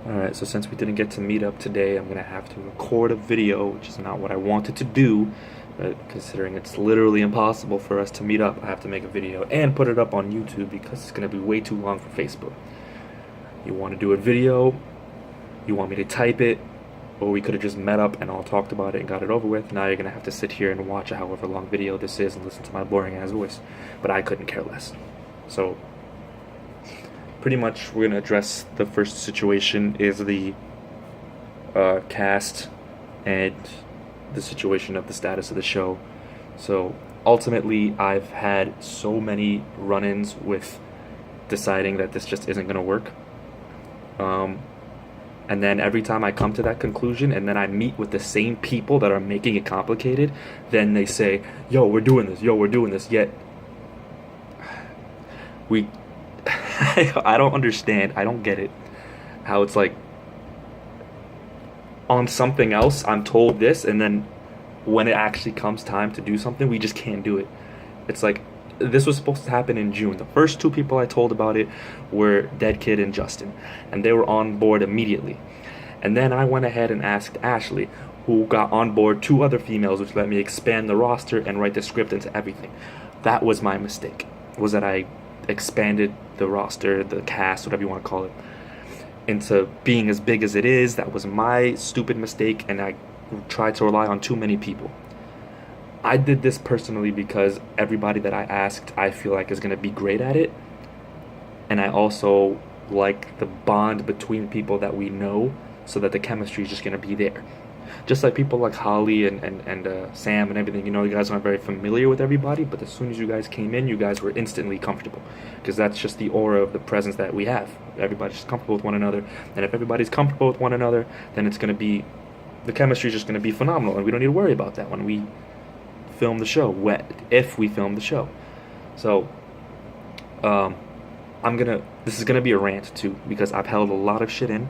Alright, so since we didn't get to meet up today, I'm gonna have to record a video, which is not what I wanted to do, but considering it's literally impossible for us to meet up, I have to make a video and put it up on YouTube because it's gonna be way too long for Facebook. You want to do a video, you want me to type it, or we could have just met up and all talked about it and got it over with. Now you're gonna have to sit here and watch a however long video this is and listen to my boring ass voice. But I couldn't care less. So pretty much we're gonna address the first situation is the cast and the situation of the status of the show. So ultimately, I've had so many run-ins with deciding that this just isn't gonna work. And then every time I come to that conclusion and then I meet with the same people that are making it complicated, then they say, yo, we're doing this, yet we I don't understand. I don't get it. How it's like on something else I'm told this, and then when it actually comes time to do something, we just can't do it. It's like this was supposed to happen in June. The first two people I told about it were Dead Kid and Justin, and they were on board immediately. And then I went ahead and asked Ashley, who got on board two other females, which let me expand the roster and write the script into everything. That was my mistake, was that I expanded the roster, the cast, whatever you want to call it, into being as big as it is. That was my stupid mistake, and I tried to rely on too many people. I did this personally because everybody that I asked I feel like is going to be great at it, and I also like the bond between people that we know, so that the chemistry is just going to be there. Just like people like Holly and Sam and everything, you guys aren't very familiar with everybody, but as soon as you guys came in, you guys were instantly comfortable, because that's just the aura of the presence that we have. Everybody's just comfortable with one another, and if everybody's comfortable with one another, then it's going to be, the chemistry is just going to be phenomenal, and we don't need to worry about that when we film the show, if we film the show. So this is gonna be a rant too, because I've held a lot of shit in.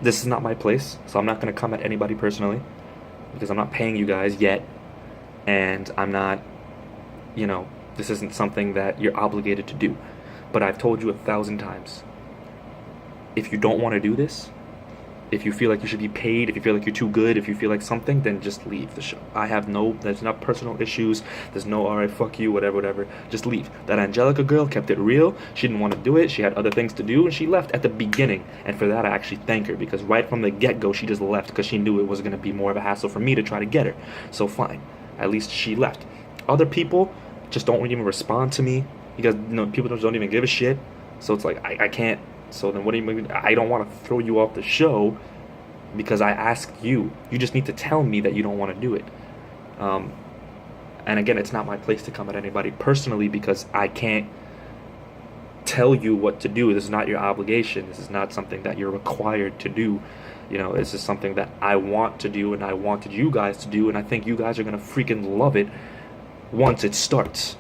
This is not my place, so I'm not gonna come at anybody personally, because I'm not paying you guys yet, and I'm not, this isn't something that you're obligated to do. But I've told you 1,000 times, if you don't want to do this, if you feel like you should be paid, if you feel like you're too good, if you feel like something, then just leave the show. There's not personal issues, there's no, alright, fuck you, whatever, just leave. That Angelica girl kept it real, she didn't want to do it, she had other things to do, and she left at the beginning, and for that I actually thank her, because right from the get-go she just left, because she knew it was going to be more of a hassle for me to try to get her. So fine, at least she left. Other people just don't even respond to me, because people don't even give a shit, so it's like, I can't. So then what do you mean? I don't want to throw you off the show because I asked you. You just need to tell me that you don't want to do it. And again, it's not my place to come at anybody personally, because I can't tell you what to do. This is not your obligation. This is not something that you're required to do. This is something that I want to do, and I wanted you guys to do, and I think you guys are going to freaking love it once it starts.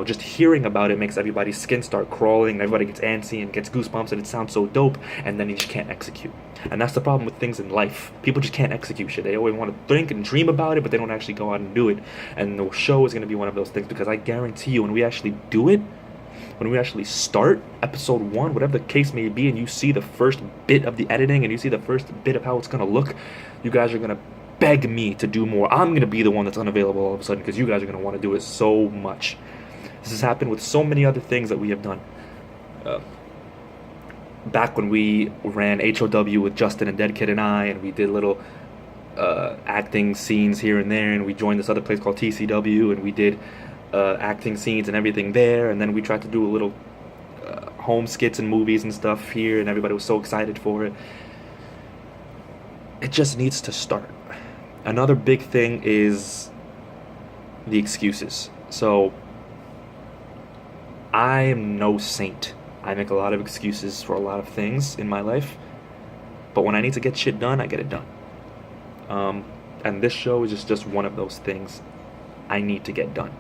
Just hearing about it makes everybody's skin start crawling, and everybody gets antsy and gets goosebumps, and it sounds so dope, and then you just can't execute. And that's the problem with things in life. People just can't execute shit. They always want to think and dream about it, but they don't actually go out and do it. And the show is going to be one of those things, because I guarantee you, when we actually do it, when we actually start episode 1, whatever the case may be, and you see the first bit of the editing, and you see the first bit of how it's going to look, you guys are going to beg me to do more. I'm going to be the one that's unavailable all of a sudden, because you guys are going to want to do it so much. This has happened with so many other things that we have done. Back when we ran HOW with Justin and Dead Kid and I, and we did little acting scenes here and there, and we joined this other place called TCW, and we did acting scenes and everything there, and then we tried to do a little home skits and movies and stuff here, and everybody was so excited for it. It just needs to start. Another big thing is the excuses. So I am no saint. I make a lot of excuses for a lot of things in my life, but when I need to get shit done, I get it done. And this show is just one of those things I need to get done.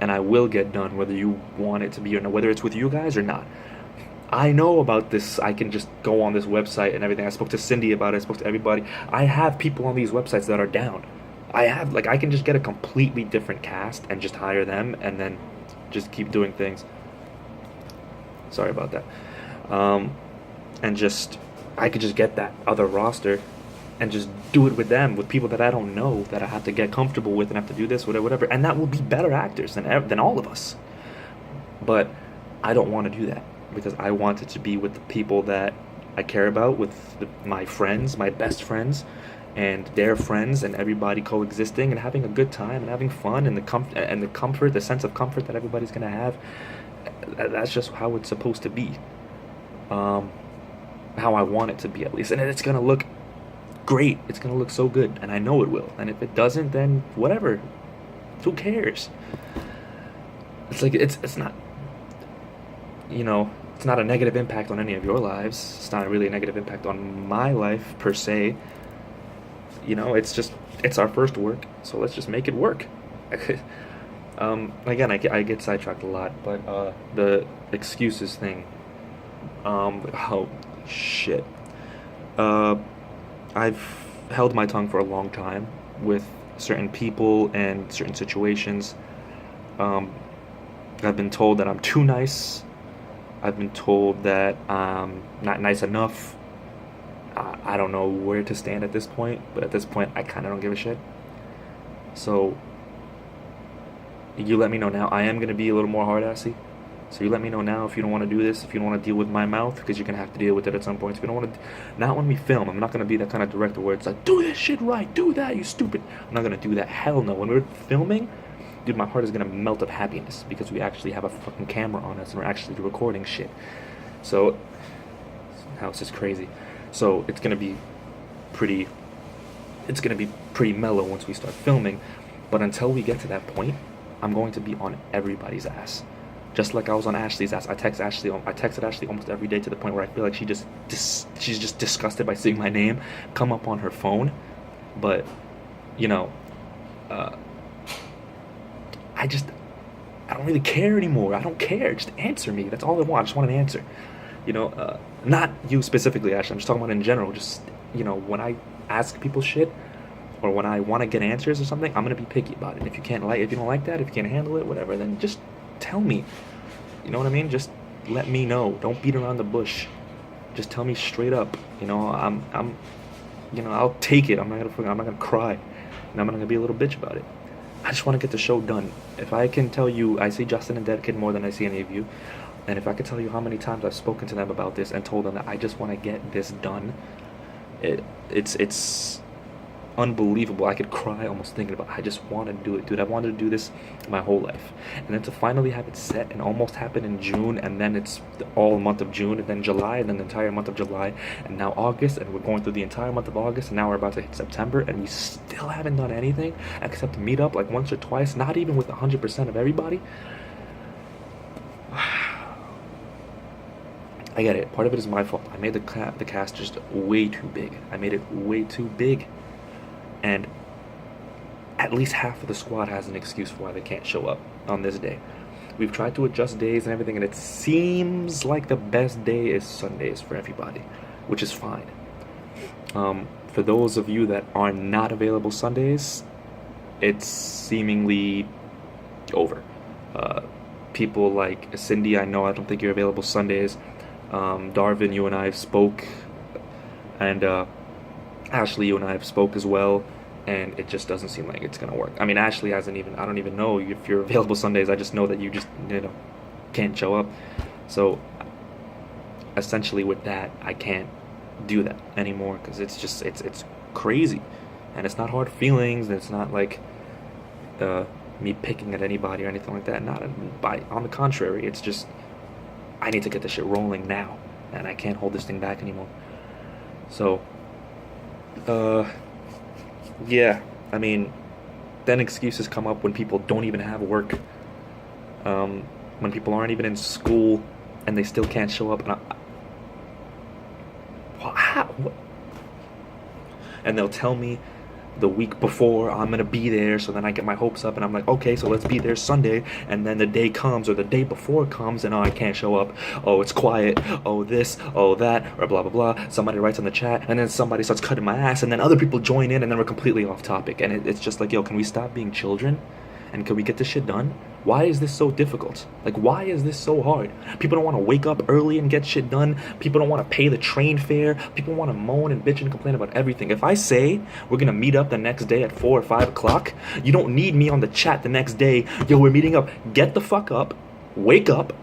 And I will get done whether you want it to be or not, whether it's with you guys or not. I know about this. I can just go on this website and everything. I spoke to Cindy about it. I spoke to everybody. I have people on these websites that are down. I can just get a completely different cast and just hire them, and then just keep doing things. Sorry about that. and just I could just get that other roster and just do it with them, with people that I don't know, that I have to get comfortable with and have to do this, whatever, whatever. And that will be better actors than all of us. But I don't want to do that because I want it to be with the people that I care about, with my friends, my best friends, and their friends, and everybody coexisting and having a good time and having fun, and the comfort, the sense of comfort that everybody's gonna have. That's just how it's supposed to be. How I want it to be, at least, and it's gonna look great. It's gonna look so good, and I know it will. And if it doesn't, then whatever. Who cares? It's like it's not, it's not a negative impact on any of your lives. It's not really a negative impact on my life per se. It's our first work, so let's just make it work. Again, I get sidetracked a lot, but the excuses thing. Oh shit. I've held my tongue for a long time with certain people and certain situations. I've been told that I'm too nice. I've been told that I'm not nice enough. I don't know where to stand at this point, but at this point, I kind of don't give a shit. So, you let me know now. I am going to be a little more hard-assy. So you let me know now if you don't want to do this, if you don't want to deal with my mouth, because you're going to have to deal with it at some point. If you don't want to, not when we film. I'm not going to be that kind of director where it's like, do this shit right, do that, you stupid. I'm not going to do that. Hell no. When we're filming, dude, my heart is going to melt of happiness because we actually have a fucking camera on us and we're actually recording shit. So, now it's just crazy. So it's going to be pretty mellow once we start filming. But until we get to that point, I'm going to be on everybody's ass. Just like I was on Ashley's ass. I texted Ashley almost every day to the point where I feel like she's just disgusted by seeing my name come up on her phone. But, I don't really care anymore. I don't care. Just answer me. That's all I want. I just want an answer. Not you specifically, Ashley. I'm just talking about in general. Just, when I ask people shit, or when I want to get answers or something, I'm gonna be picky about it. If you don't like that, if you can't handle it, whatever, then just tell me. You know what I mean? Just let me know. Don't beat around the bush. Just tell me straight up. I'll take it. I'm not gonna cry, and I'm not gonna be a little bitch about it. I just want to get the show done. If I can tell you, I see Justin and Dead Kid more than I see any of you, and if I could tell you how many times I've spoken to them about this and told them that I just want to get this done, it's unbelievable. I could cry almost thinking about it. I just want to do it, dude. I wanted to do this my whole life, and then to finally have it set and almost happen in June, and then it's all month of June, and then July, and then the entire month of July, and now August, and we're going through the entire month of August, and now we're about to hit September, and we still haven't done anything except meet up like once or twice, not even with 100% of everybody. I get it. Part of it is my fault. I made the cast just way too big. I made it way too big. And at least half of the squad has an excuse for why they can't show up on this day. We've tried to adjust days and everything, and it seems like the best day is Sundays for everybody, which is fine. For those of you that are not available Sundays, it's seemingly over. People like Cindy, I don't think you're available Sundays. Darvin, you and I have spoke, and Ashley, you and I have spoke as well, and it just doesn't seem like it's gonna work. I mean, Ashley hasn't even, I don't even know if you're available Sundays. I just know that you just, can't show up. So essentially with that, I can't do that anymore, because it's crazy, and it's not hard feelings, and it's not like me picking at anybody or anything like that. On the contrary, it's just I need to get this shit rolling now, and I can't hold this thing back anymore. So yeah, I mean, then excuses come up when people don't even have work, when people aren't even in school and they still can't show up, and they'll tell me the week before I'm gonna be there, so then I get my hopes up and I'm like, okay, so let's be there Sunday, and then the day comes or the day before comes and I can't show up. Oh, it's quiet. Oh, this, oh, that, or blah blah blah. Somebody writes on the chat, and then somebody starts cutting my ass, and then other people join in, and then we're completely off topic, and it's just like, yo, can we stop being children and can we get this shit done? Why is this so difficult? Like, why is this so hard? People don't want to wake up early and get shit done. People don't want to pay the train fare. People want to moan and bitch and complain about everything. If I say we're going to meet up the next day at 4 or 5 o'clock, you don't need me on the chat the next day. Yo, we're meeting up. Get the fuck up. Wake up.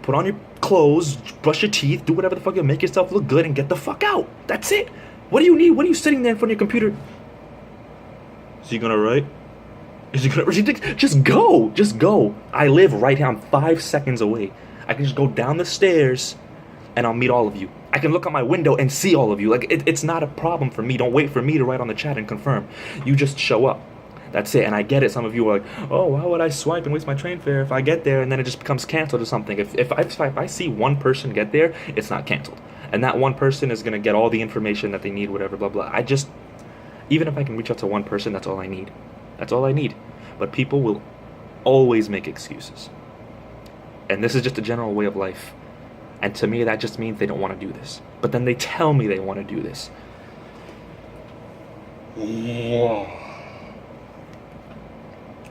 Put on your clothes. Brush your teeth. Do whatever the fuck you make yourself look good and get the fuck out. That's it. What do you need? What are you sitting there in front of your computer? Is he going to write? Is he gonna just go? Just go. I live right here. I'm 5 seconds away. I can just go down the stairs and I'll meet all of you. I can look out my window and see all of you. Like, it's not a problem for me. Don't wait for me to write on the chat and confirm. You just show up. That's it. And I get it. Some of you are like, oh, why would I swipe and waste my train fare if I get there and then it just becomes canceled or something? If I see one person get there, it's not canceled. And that one person is gonna get all the information that they need, whatever, blah, blah. Even if I can reach out to one person, that's all I need. That's all I need. But people will always make excuses. And this is just a general way of life. And to me, that just means they don't want to do this. But then they tell me they want to do this.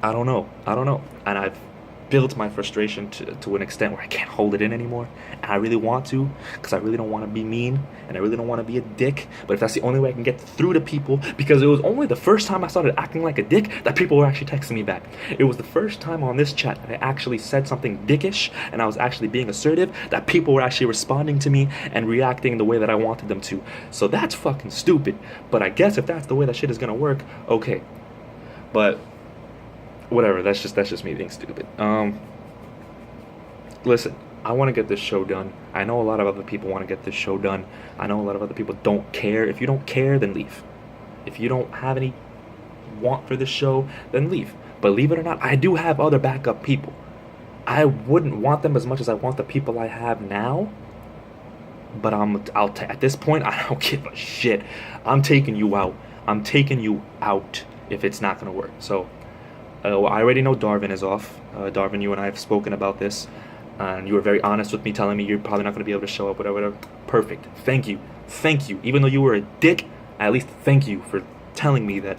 I don't know. And I've built my frustration to an extent where I can't hold it in anymore. And I really want to, because I really don't want to be mean, and I really don't want to be a dick. But if that's the only way I can get through to people, because it was only the first time I started acting like a dick that people were actually texting me back. It was the first time on this chat that I actually said something dickish, and I was actually being assertive, that people were actually responding to me and reacting the way that I wanted them to. So that's fucking stupid. But I guess if that's the way that shit is gonna work, okay. But whatever, that's just me being stupid. Listen, I want to get this show done. I know a lot of other people want to get this show done. I know a lot of other people don't care. If you don't care, then leave. If you don't have any want for this show, then leave. But believe it or not, I do have other backup people. I wouldn't want them as much as I want the people I have now. But at this point, I don't give a shit. I'm taking you out. I'm taking you out if it's not going to work. So I already know Darvin is off. Darvin, you and I have spoken about this, and you were very honest with me, telling me you're probably not going to be able to show up, whatever. Perfect. Thank you. Even though you were a dick, at least thank you for telling me that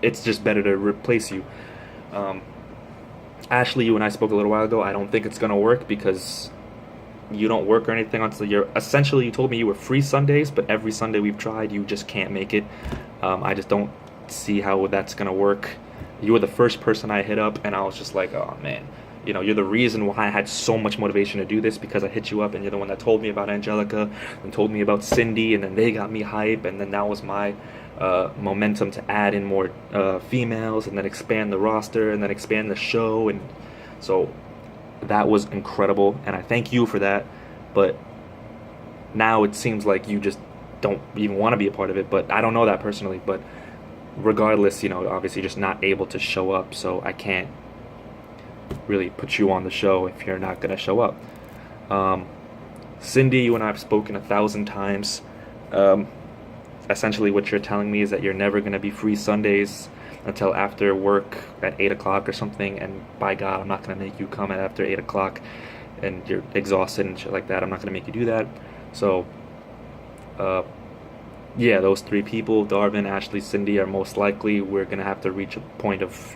it's just better to replace you. Ashley, you and I spoke a little while ago. I don't think it's going to work because you don't work or anything until you told me you were free Sundays, but every Sunday we've tried, you just can't make it. I just don't see how that's going to work. You were the first person I hit up, and I was just like, oh man, you're the reason why I had so much motivation to do this, because I hit you up, and you're the one that told me about Angelica and told me about Cindy, and then they got me hype, and then that was my momentum to add in more females, and then expand the roster, and then expand the show. And so that was incredible, and I thank you for that. But now it seems like you just don't even want to be a part of it. But I don't know that personally, but regardless, obviously just not able to show up, so I can't really put you on the show if you're not gonna show up. Cindy, you and I have spoken 1,000 times. Essentially what you're telling me is that you're never gonna be free Sundays until after work at 8 o'clock or something, and by God, I'm not gonna make you come at after 8 o'clock and you're exhausted and shit like that. I'm not gonna make you do that. So yeah, those three people, Darvin, Ashley, Cindy, are most likely we're going to have to reach a point of,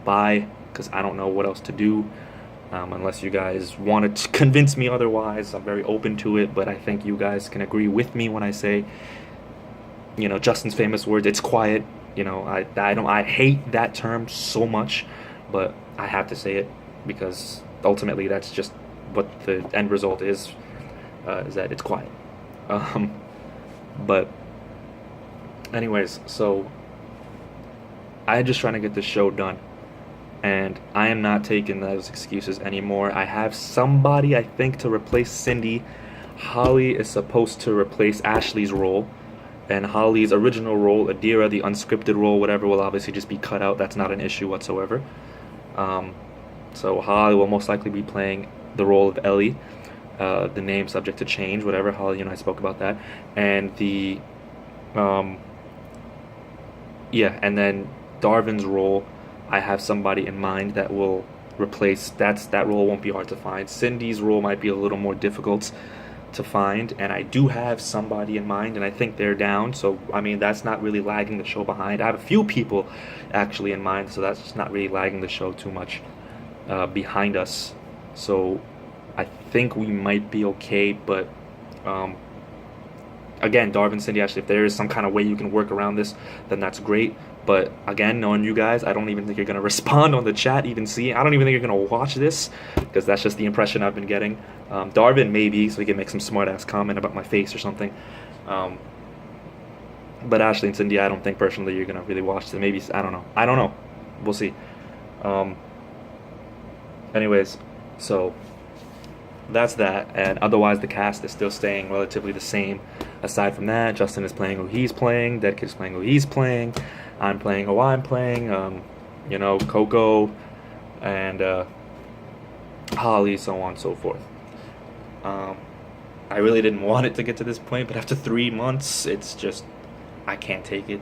bye, because I don't know what else to do, unless you guys want to convince me otherwise. I'm very open to it, but I think you guys can agree with me when I say, Justin's famous words, it's quiet. I hate that term so much, but I have to say it because ultimately that's just what the end result is that it's quiet. But anyways, so I'm just trying to get this show done, and I am not taking those excuses anymore. I have somebody, I think, to replace Cindy. Holly is supposed to replace Ashley's role, and Holly's original role, Adira, the unscripted role, whatever, will obviously just be cut out. That's not an issue whatsoever. So Holly will most likely be playing the role of Ellie. The name subject to change, whatever. Holly and I spoke about that. And the and then Darvin's role, I have somebody in mind that will replace that role. Won't be hard to find. Cindy's role might be a little more difficult, to find, and I do have somebody in mind, and I think they're down. So I mean, that's not really lagging the show behind. I have a few people actually in mind, so that's just not really lagging the show too much behind us. So I think we might be okay, but again, Darvin, Cindy, actually, if there is some kind of way you can work around this, then that's great. But again, knowing you guys, I don't even think you're going to respond on the chat, even see. I don't even think you're going to watch this, because that's just the impression I've been getting. Darvin, maybe, so he can make some smart-ass comment about my face or something. But Ashley and Cindy, I don't think personally you're going to really watch this. Maybe, I don't know. I don't know. We'll see. Anyways, so that's that. And otherwise, the cast is still staying relatively the same. Aside from that, Justin is playing who he's playing. Dead Kid is playing who he's playing. I'm playing who I'm playing. You know, Coco and Holly, so on and so forth. I really didn't want it to get to this point, but after 3 months, it's just, I can't take it.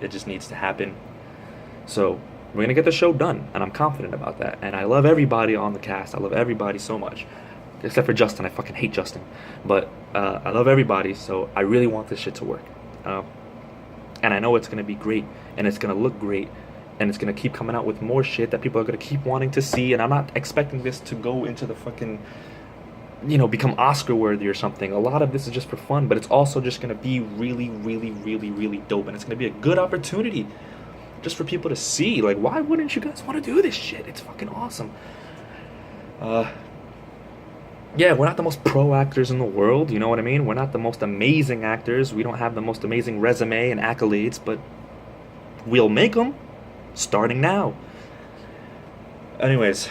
It just needs to happen. So we're going to get the show done, and I'm confident about that. And I love everybody on the cast. I love everybody so much. Except for Justin. I fucking hate Justin. But I love everybody, so I really want this shit to work. And I know it's going to be great, and it's going to look great, and it's going to keep coming out with more shit that people are going to keep wanting to see. And I'm not expecting this to go into the fucking, you know, become Oscar worthy or something. A lot of this is just for fun, but it's also just going to be really, really, really, really dope. And it's going to be a good opportunity just for people to see. Like, why wouldn't you guys want to do this shit? It's fucking awesome. Yeah, we're not the most pro actors in the world, you know what I mean? We're not the most amazing actors. We don't have the most amazing resume and accolades, but we'll make them starting now. Anyways,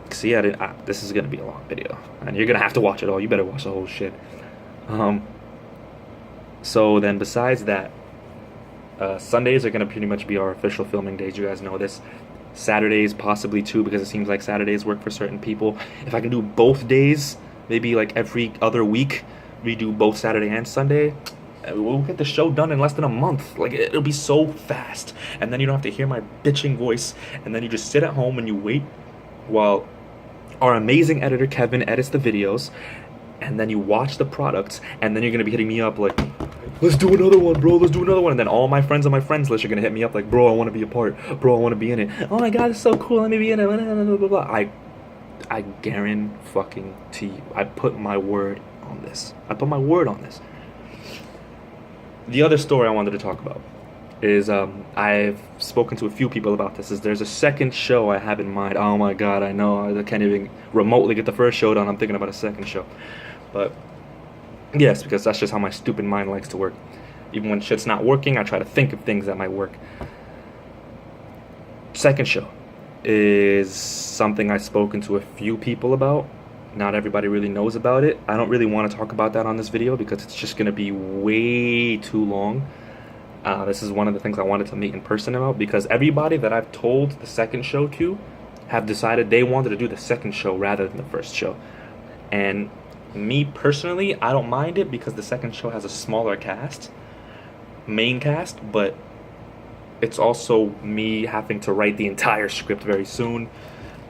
see, this is going to be a long video, and you're going to have to watch it all. You better watch the whole shit. So then besides that, Sundays are going to pretty much be our official filming days. You guys know this. Saturdays possibly too, because it seems like Saturdays work for certain people. If I can do both days, maybe like every other week, we do both Saturday and Sunday, we'll get the show done in less than a month. Like, it'll be so fast. And then you don't have to hear my bitching voice. And then you just sit at home and you wait while our amazing editor Kevin edits the videos. And then you watch the products, and then you're going to be hitting me up like, let's do another one, bro, let's do another one. And then all my friends on my friends list are going to hit me up like, bro, I want to be a part. Bro, I want to be in it. Oh my God, it's so cool. Let me be in it. Blah, blah, blah. I guarantee you, I put my word on this. I put my word on this. The other story I wanted to talk about is I've spoken to a few people about this. Is there's a second show I have in mind. Oh my God, I know. I can't even remotely get the first show done. I'm thinking about a second show. But yes, because that's just how my stupid mind likes to work. Even when shit's not working, I try to think of things that might work. Second show is something I've spoken to a few people about. Not everybody really knows about it. I don't really want to talk about that on this video because it's just going to be way too long. This is one of the things I wanted to meet in person about, because everybody that I've told the second show to have decided they wanted to do the second show rather than the first show. And me personally, I don't mind it because the second show has a smaller cast, main cast, but it's also me having to write the entire script very soon,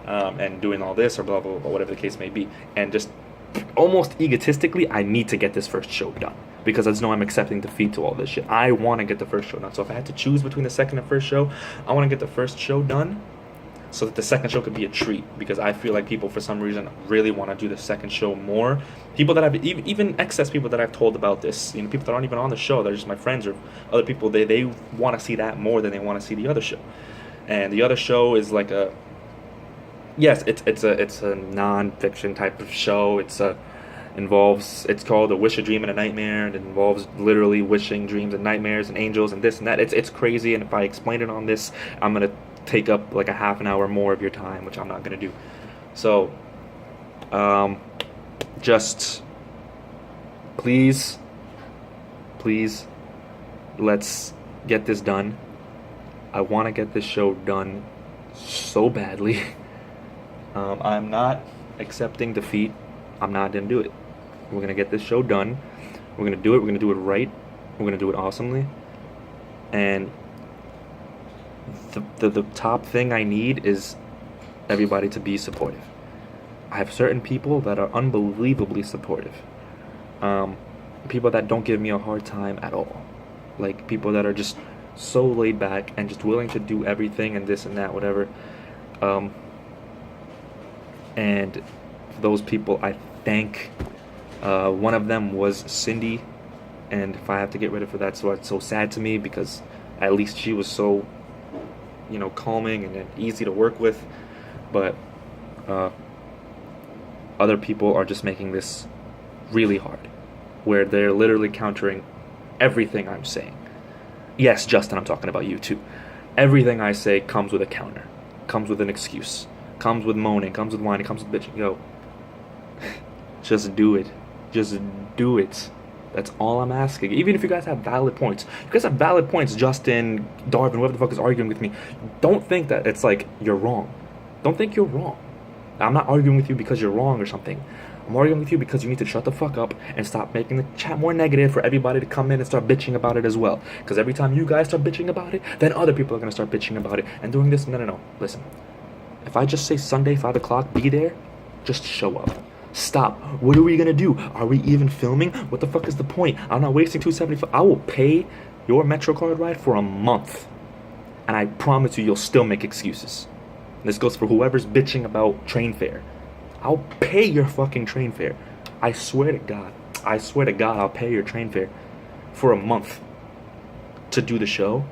and doing all this or blah, blah, blah, whatever the case may be. And just almost egotistically, I need to get this first show done, because I just know I'm accepting defeat to all this shit. I want to get the first show done. So if I had to choose between the second and first show, I want to get the first show done so that the second show could be a treat, because I feel like people for some reason really want to do the second show more. People that I've even excess people that I've told about this, you know, people that aren't even on the show, they're just my friends or other people, they want to see that more than they want to see the other show. And the other show is like a, yes, it's a non-fiction type of show. It's called A Wish, a Dream, and a Nightmare, and it involves literally wishing, dreams, and nightmares, and angels, and this and that. It's crazy, and if I explain it on this, I'm gonna take up like a half an hour more of your time, which I'm not gonna do. So, just please, let's get this done. I want to get this show done so badly. I'm not accepting defeat. I'm not gonna do it. We're gonna get this show done. We're gonna do it. We're gonna do it right. We're gonna do it awesomely. And the top thing I need is everybody to be supportive. I have certain people that are unbelievably supportive. Um, People that don't give me a hard time at all. Like people that are just so laid back and just willing to do everything and this and that, whatever. Um, and those people, I thank. One of them was Cindy, and if I have to get rid of her, that's what's so sad to me because at least she was so, calming and easy to work with. But uh, other people are just making this really hard, where they're literally countering everything I'm saying. Yes, Justin, I'm talking about you too. Everything I say comes with a counter, comes with an excuse, comes with moaning, comes with whining, comes with bitching. Yo, just do it. Just do it. That's all I'm asking. Even if you guys have valid points. If you guys have valid points, Justin, Darvin, whoever the fuck is arguing with me, don't think that it's like you're wrong. Don't think you're wrong. I'm not arguing with you because you're wrong or something. I'm arguing with you because you need to shut the fuck up and stop making the chat more negative for everybody to come in and start bitching about it as well. Because every time you guys start bitching about it, then other people are going to start bitching about it and doing this. No. Listen. If I just say Sunday, 5 o'clock, be there, just show up. Stop. What are we going to do? Are we even filming? What the fuck is the point? I'm not wasting $275. I will pay your MetroCard ride for a month. And I promise you, you'll still make excuses. This goes for whoever's bitching about train fare. I'll pay your fucking train fare. I swear to God. I swear to God, I'll pay your train fare for a month to do the show.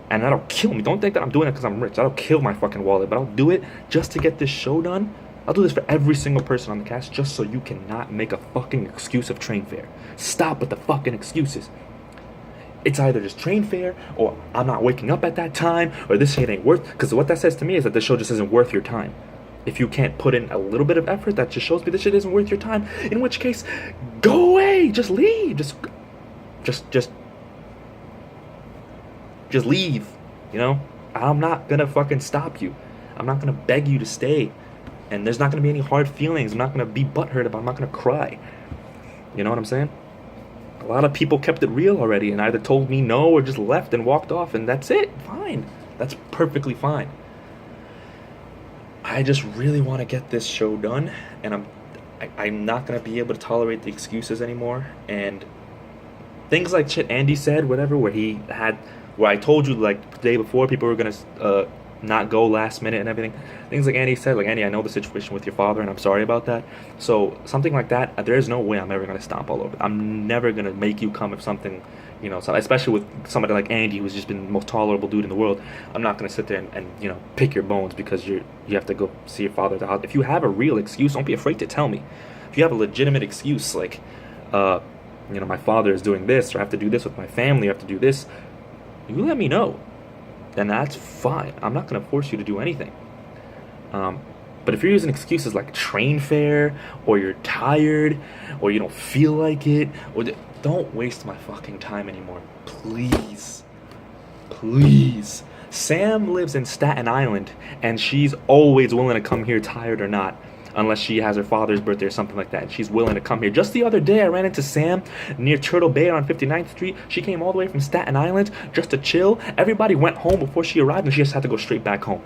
And that'll kill me. Don't think that I'm doing it because I'm rich. That'll kill my fucking wallet. But I'll do it just to get this show done. I'll do this for every single person on the cast just so you cannot make a fucking excuse of train fare. Stop with the fucking excuses. It's either just train fare, or I'm not waking up at that time, or this shit ain't worth. Because what that says to me is that this show just isn't worth your time. If you can't put in a little bit of effort, that just shows me this shit isn't worth your time. In which case, go away. Just leave. Just leave. I'm not gonna fucking stop you. I'm not gonna beg you to stay. And there's not gonna be any hard feelings. I'm not gonna be butthurt about it. I'm not gonna cry. You know what I'm saying? A lot of people kept it real already and either told me no or just left and walked off, and that's it. Fine. That's perfectly fine. I just really want to get this show done, and I'm not going to be able to tolerate the excuses anymore. And things like shit Andy said, whatever, where I told you like the day before people were going to not go last minute and everything. Things like Andy said, like, Andy, I know the situation with your father and I'm sorry about that. So something like that, there's no way I'm ever going to stomp all over. I'm never going to make you come if something, especially with somebody like Andy who's just been the most tolerable dude in the world. I'm not going to sit there and pick your bones because you have to go see your father at the house. If you have a real excuse, don't be afraid to tell me. If you have a legitimate excuse, like, my father is doing this, or I have to do this with my family, or I have to do this, you let me know. Then that's fine. I'm not going to force you to do anything. But if you're using excuses like train fare, or you're tired, or you don't feel like it, don't waste my fucking time anymore. Please. Please. Sam lives in Staten Island, and she's always willing to come here tired or not. Unless she has her father's birthday or something like that. And she's willing to come here. Just the other day, I ran into Sam near Turtle Bay on 59th Street. She came all the way from Staten Island just to chill. Everybody went home before she arrived, and she just had to go straight back home.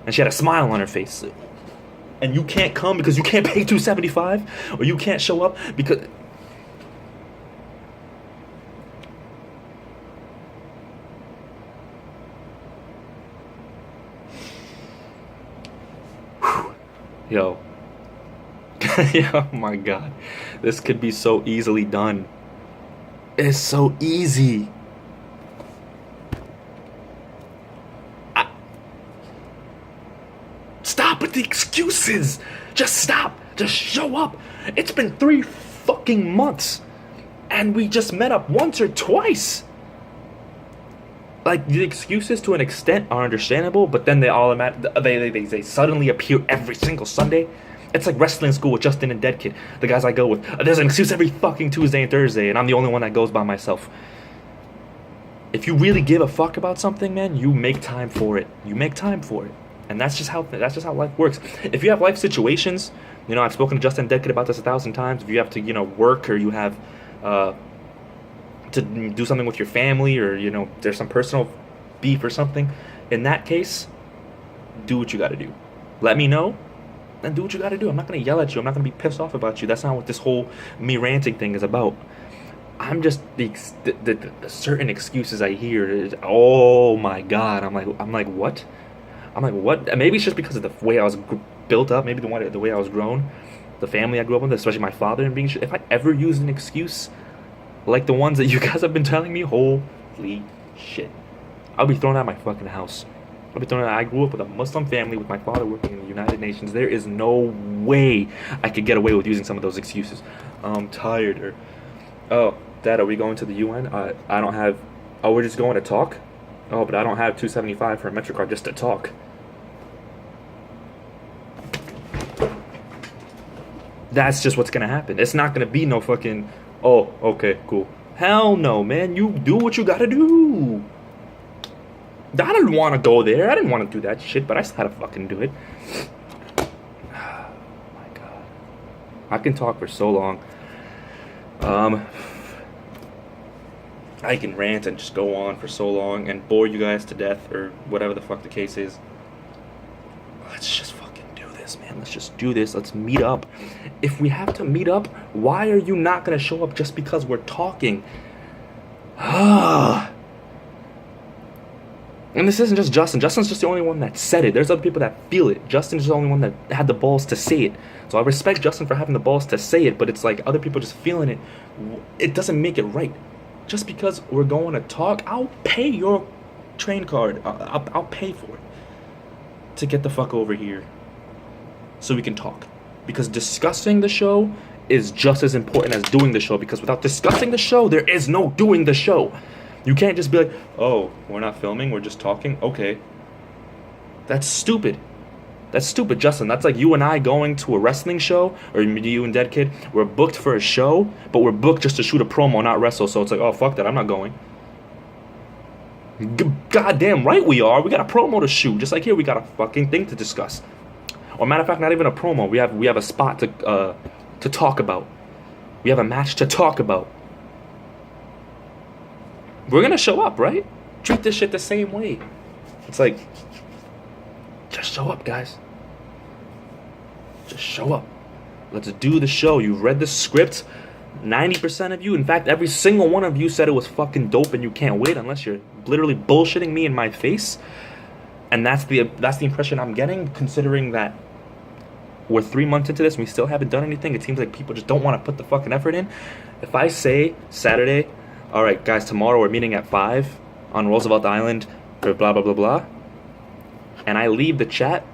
And she had a smile on her face. And you can't come because you can't pay $275? Or you can't show up because... Yo. Oh my God. This could be so easily done. It's so easy. Stop with the excuses. Just stop. Just show up. It's been 3 fucking months. And we just met up once or twice. Like, the excuses to an extent are understandable, but then they suddenly appear every single Sunday. It's like wrestling school with Justin and Dead Kid, the guys I go with. There's an excuse every fucking Tuesday and Thursday, and I'm the only one that goes by myself. If you really give a fuck about something, man, you make time for it. You make time for it. And that's just how life works. If you have life situations, I've spoken to Justin and Dead Kid about this 1,000 times. If you have to, work, or you have to do something with your family, or there's some personal beef or something, in that case, do what you got to do. Let me know, then do what you gotta do. I'm not gonna yell at you. I'm not gonna be pissed off about you. That's not what this whole me ranting thing is about. I'm just the certain excuses I hear is, oh my god. I'm like what? I'm like what? And maybe it's just because of the way I was built up. Maybe the way I was grown, the family I grew up with, especially my father, and being. If I ever use an excuse like the ones that you guys have been telling me, holy shit, I'll be thrown out of my fucking house. I'll be thrown out. I grew up with a Muslim family with my father working in the United Nations. There is no way I could get away with using some of those excuses. I'm tired. Or, oh, Dad, are we going to the UN? I don't have. Oh, we're just going to talk. Oh, but I don't have $275 for a MetroCard just to talk. That's just what's gonna happen. It's not gonna be no fucking, oh, okay, cool. Hell no, man. You do what you gotta do. I didn't want to go there. I didn't want to do that shit, but I still had to fucking do it. Oh my god. I can talk for so long. I can rant and just go on for so long and bore you guys to death or whatever the fuck the case is. Let's just fucking do this, man. Let's just do this. Let's meet up. If we have to meet up, why are you not gonna show up just because we're talking? And this isn't just Justin. Justin's just the only one that said it. There's other people that feel it. Justin's the only one that had the balls to say it. So I respect Justin for having the balls to say it, but it's like other people just feeling it. It doesn't make it right. Just because we're going to talk, I'll pay your train card. I'll pay for it to get the fuck over here so we can talk. Because discussing the show is just as important as doing the show, because without discussing the show, there is no doing the show. You can't just be like, oh, we're not filming, we're just talking. Okay. That's stupid. That's stupid, Justin. That's like you and I going to a wrestling show, or you and Dead Kid. We're booked for a show, but we're booked just to shoot a promo, not wrestle. So it's like, oh, fuck that, I'm not going. Goddamn right we are. We got a promo to shoot. Just like here, we got a fucking thing to discuss. Or matter of fact, not even a promo. We have a spot to talk about. We have a match to talk about. We're gonna show up, right? Treat this shit the same way. It's like, just show up, guys. Just show up. Let's do the show. You've read the script. 90% of you, in fact, every single one of you said it was fucking dope and you can't wait unless you're literally bullshitting me in my face. And that's the impression I'm getting, considering that we're 3 months into this and we still haven't done anything. It seems like people just don't want to put the fucking effort in. If I say Saturday, all right, guys, tomorrow we're meeting at 5 on Roosevelt Island for blah, blah, blah, blah, and I leave the chat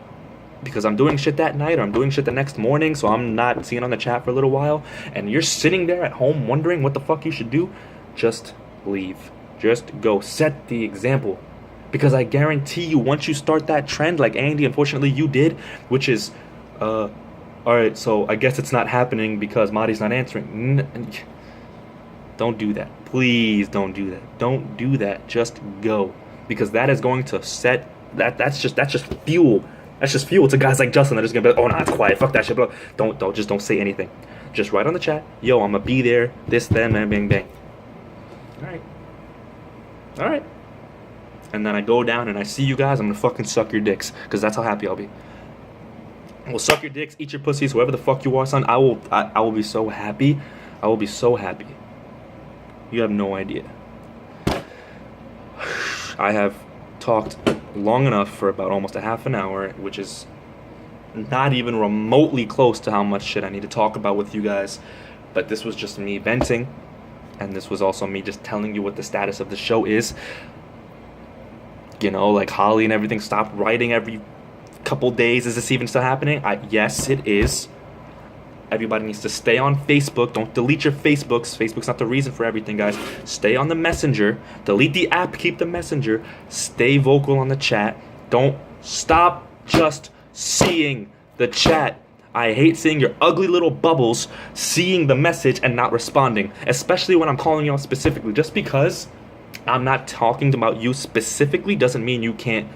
because I'm doing shit that night or I'm doing shit the next morning, so I'm not seeing on the chat for a little while, and you're sitting there at home wondering what the fuck you should do, just leave. Just go. Set the example. Because I guarantee you, once you start that trend, like Andy, unfortunately, you did, which is, all right, so I guess it's not happening because Marty's not answering. Don't do that. Please don't do that. Don't do that. Just go. Because that is going to set, that's just fuel. That's just fuel to guys like Justin that are just gonna be like, oh, nah, it's quiet. Fuck that shit. Blah. Don't say anything. Just write on the chat, yo, I'm gonna be there, this, then, bang, bang, bang. All right. And then I go down and I see you guys, I'm gonna fucking suck your dicks. Because that's how happy I'll be. We'll suck your dicks, eat your pussies, whoever the fuck you are, son. I will be so happy. I will be so happy. You have no idea. I have talked long enough for about almost a half an hour, which is not even remotely close to how much shit I need to talk about with you guys. But this was just me venting, and this was also me just telling you what the status of the show is. You know, like Holly and everything stopped writing every couple days. Is this even still happening? Yes, it is. Everybody needs to stay on Facebook. Don't delete your Facebooks. Facebook's not the reason for everything, guys. Stay on the messenger. Delete the app. Keep the messenger. Stay vocal on the chat. Don't stop just seeing the chat. I hate seeing your ugly little bubbles seeing the message and not responding. Especially when I'm calling you out specifically. Just because I'm not talking about you specifically doesn't mean you can't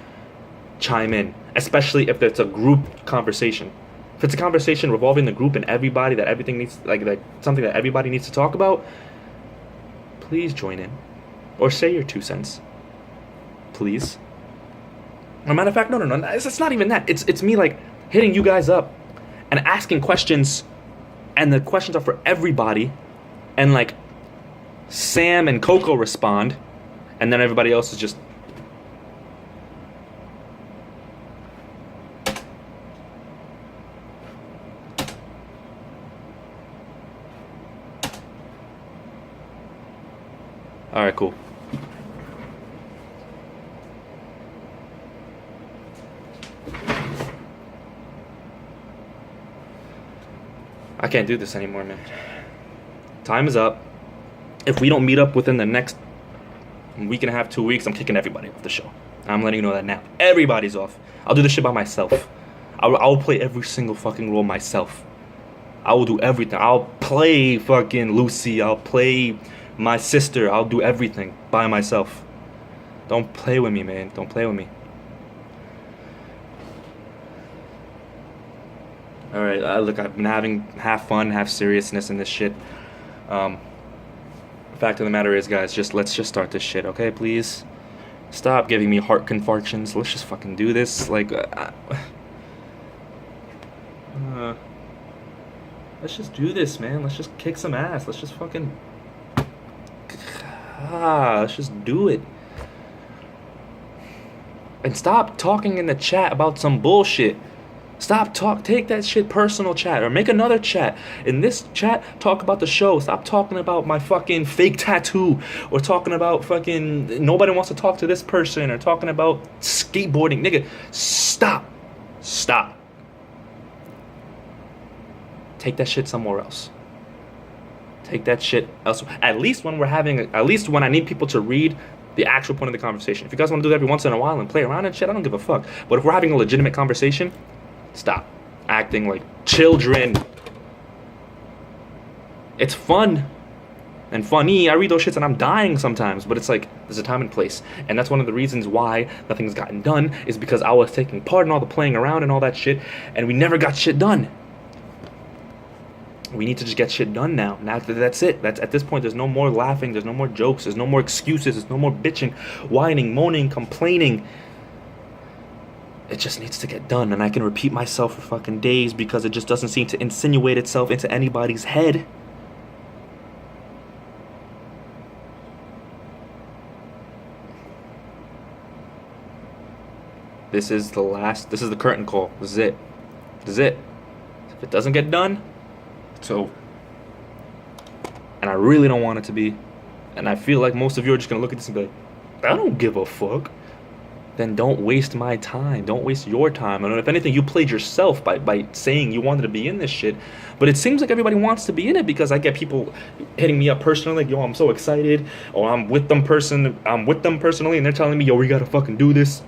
chime in. Especially if it's a group conversation. If it's a conversation revolving the group and everybody that everything needs, like something that everybody needs to talk about, please join in. Or say your 2 cents. Please. As a matter of fact, no. It's not even that. It's me like hitting you guys up and asking questions, and the questions are for everybody, and like Sam and Coco respond, and then everybody else is just. All right, cool. I can't do this anymore, man. Time is up. If we don't meet up within the next week and a half, 2 weeks, I'm kicking everybody off the show. I'm letting you know that now. Everybody's off. I'll do this shit by myself. I'll play every single fucking role myself. I will do everything. I'll play fucking Lucy. I'll play my sister. I'll do everything by myself. Don't play with me, man. Don't play with me. All right, look, I've been having half fun, half seriousness in this shit. Fact of the matter is, guys, let's just start this shit, okay? Please stop giving me heart confarctions. Let's just fucking do this. Like, let's just do this, man. Let's just kick some ass. Let's just fucking let's just do it. And stop talking in the chat about some bullshit. Take that shit personal, chat, or make another chat. In this chat, talk about the show. Stop talking about my fucking fake tattoo, or talking about fucking nobody wants to talk to this person, or talking about skateboarding. Nigga, stop. Take that shit somewhere else. Take that shit elsewhere. At least when I need people to read the actual point of the conversation. If you guys want to do that every once in a while and play around and shit, I don't give a fuck. But if we're having a legitimate conversation, stop acting like children. It's fun and funny. I read those shits and I'm dying sometimes, but it's like there's a time and place. And that's one of the reasons why nothing's gotten done, is because I was taking part in all the playing around and all that shit, and we never got shit done. We need to just get shit done now. Now that's it. That's at this point. There's no more laughing. There's no more jokes. There's no more excuses. There's no more bitching, whining, moaning, complaining. It just needs to get done, and I can repeat myself for fucking days because it just doesn't seem to insinuate itself into anybody's head. This is the curtain call. This is it. If it doesn't get done, so, and I really don't want it to be, and I feel like most of you are just gonna look at this and be like, I don't give a fuck. Then don't waste my time. Don't waste your time. And if anything, you played yourself by saying you wanted to be in this shit. But it seems like everybody wants to be in it, because I get people hitting me up personally, like, yo, I'm so excited, or I'm with them personally, and they're telling me, yo, we gotta fucking do this.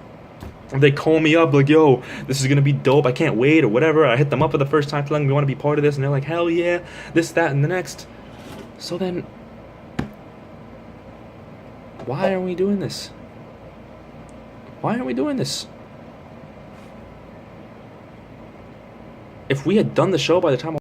They call me up like, yo, this is gonna be dope, I can't wait, or whatever. I hit them up for the first time telling them we want to be part of this, and they're like, hell yeah, this, that, and the next. So then, why are we doing this? Why aren't we doing this? If we had done the show by the time